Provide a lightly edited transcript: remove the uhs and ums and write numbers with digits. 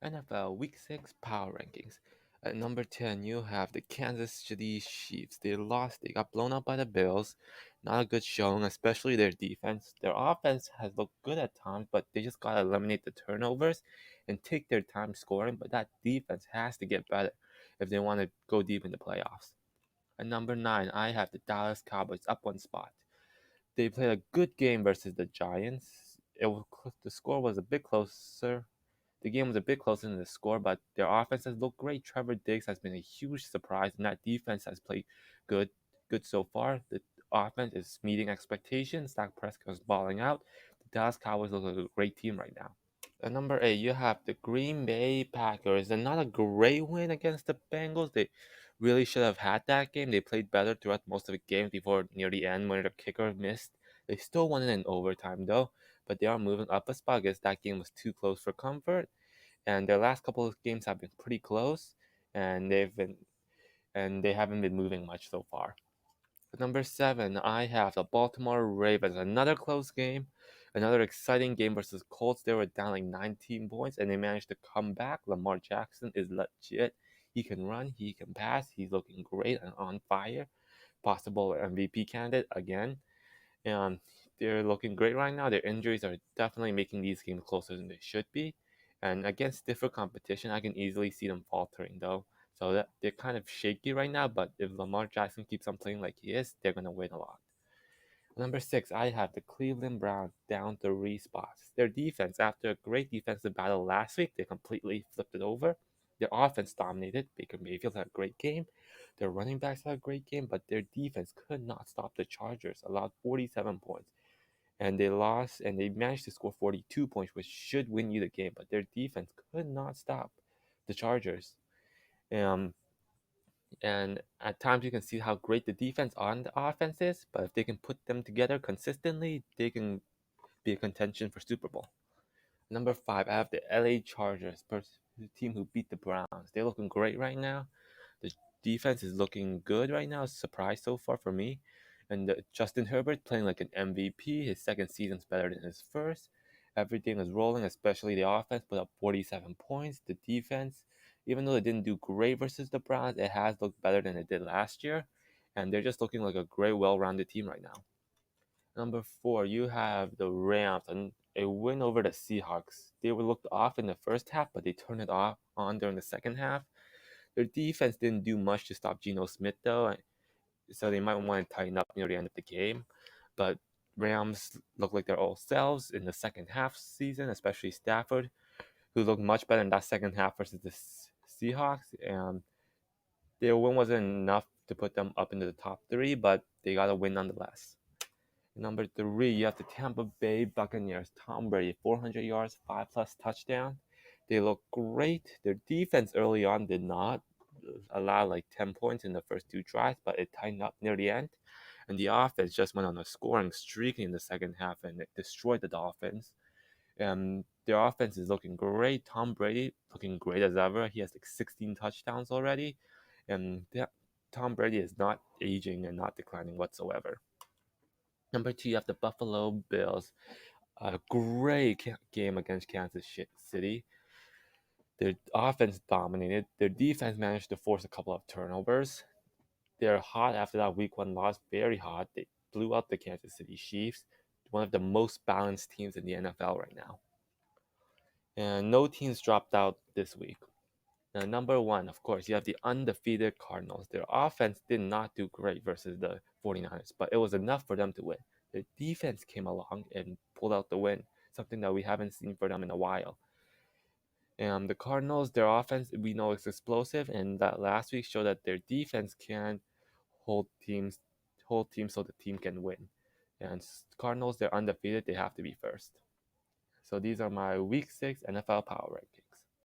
NFL Week 6 Power Rankings. At number 10, you have the Kansas City Chiefs. They lost. They got blown out by the Bills. Not a good showing, especially their defense. Their offense has looked good at times, but they just got to eliminate the turnovers and take their time scoring. But that defense has to get better if they want to go deep in the playoffs. At number 9, I have the Dallas Cowboys up one spot. They played a good game versus the Giants. The score was a bit closer. The game was a bit closer than the score, but their offense has looked great. Trevor Diggs has been a huge surprise, and that defense has played good, good so far. The offense is meeting expectations. Dak Prescott is balling out. The Dallas Cowboys look like a great team right now. At number 8, you have the Green Bay Packers, and not a great win against the Bengals. They really should have had that game. They played better throughout most of the game before near the end when the kicker missed. They still won it in overtime though, but they are moving up a spot because that game was too close for comfort. And their last couple of games have been pretty close, and they haven't been moving much so far. At number 7, I have the Baltimore Ravens. Another close game, another exciting game versus Colts. They were down like 19 points, and they managed to come back. Lamar Jackson is legit. He can run, he can pass. He's looking great and on fire. Possible MVP candidate again. And they're looking great right now. Their injuries are definitely making these games closer than they should be. And against stiffer competition, I can easily see them faltering though. So that they're kind of shaky right now, but if Lamar Jackson keeps on playing like he is, they're gonna win a lot. Number 6, I have the Cleveland Browns down 3 spots. Their defense, after a great defensive battle last week, they completely flipped it over. Their offense dominated. Baker Mayfield had a great game. Their running backs had a great game, but their defense could not stop the Chargers, allowed 47 points. And they lost, and they managed to score 42 points, which should win you the game, but their defense could not stop the Chargers. Um, and at times you can see how great the defense on the offense is, but if they can put them together consistently, they can be a contention for Super Bowl. Number 5, I have the LA Chargers, the team who beat the Browns. They're looking great right now. The defense is looking good right now. Surprise so far for me. And Justin Herbert playing like an MVP. His second season's better than his first. Everything is rolling, especially the offense. Put up 47 points. The defense, even though it didn't do great versus the Browns, it has looked better than it did last year. And they're just looking like a great, well-rounded team right now. Number 4, you have the Rams and a win over the Seahawks. They were looked off in the first half, but they turned it off on during the second half. Their defense didn't do much to stop Geno Smith though, so they might want to tighten up near the end of the game. But Rams look like their old selves in the second half season, especially Stafford, who looked much better in that second half versus the Seahawks. And their win wasn't enough to put them up into the top 3, but they got a win nonetheless. Number 3, you have the Tampa Bay Buccaneers. Tom Brady, 400 yards, 5+ touchdown. They look great. Their defense early on did not allow like 10 points in the first 2 drives, but it tightened up near the end. And the offense just went on a scoring streak in the second half, and it destroyed the Dolphins. And their offense is looking great. Tom Brady looking great as ever. He has like 16 touchdowns already. And Tom Brady is not aging and not declining whatsoever. Number 2, you have the Buffalo Bills. A great game against Kansas City. Their offense dominated. Their defense managed to force a couple of turnovers. They're hot after that week 1 loss, very hot. They blew out the Kansas City Chiefs, one of the most balanced teams in the NFL right now. And no teams dropped out this week. Now, number 1, of course, you have the undefeated Cardinals. Their offense did not do great versus the 49ers, but it was enough for them to win. Their defense came along and pulled out the win, something that we haven't seen for them in a while. And the Cardinals, their offense, we know is explosive, and that last week showed that their defense can hold teams so the team can win. And Cardinals, they're undefeated, they have to be first. So these are my week 6 NFL power rankings.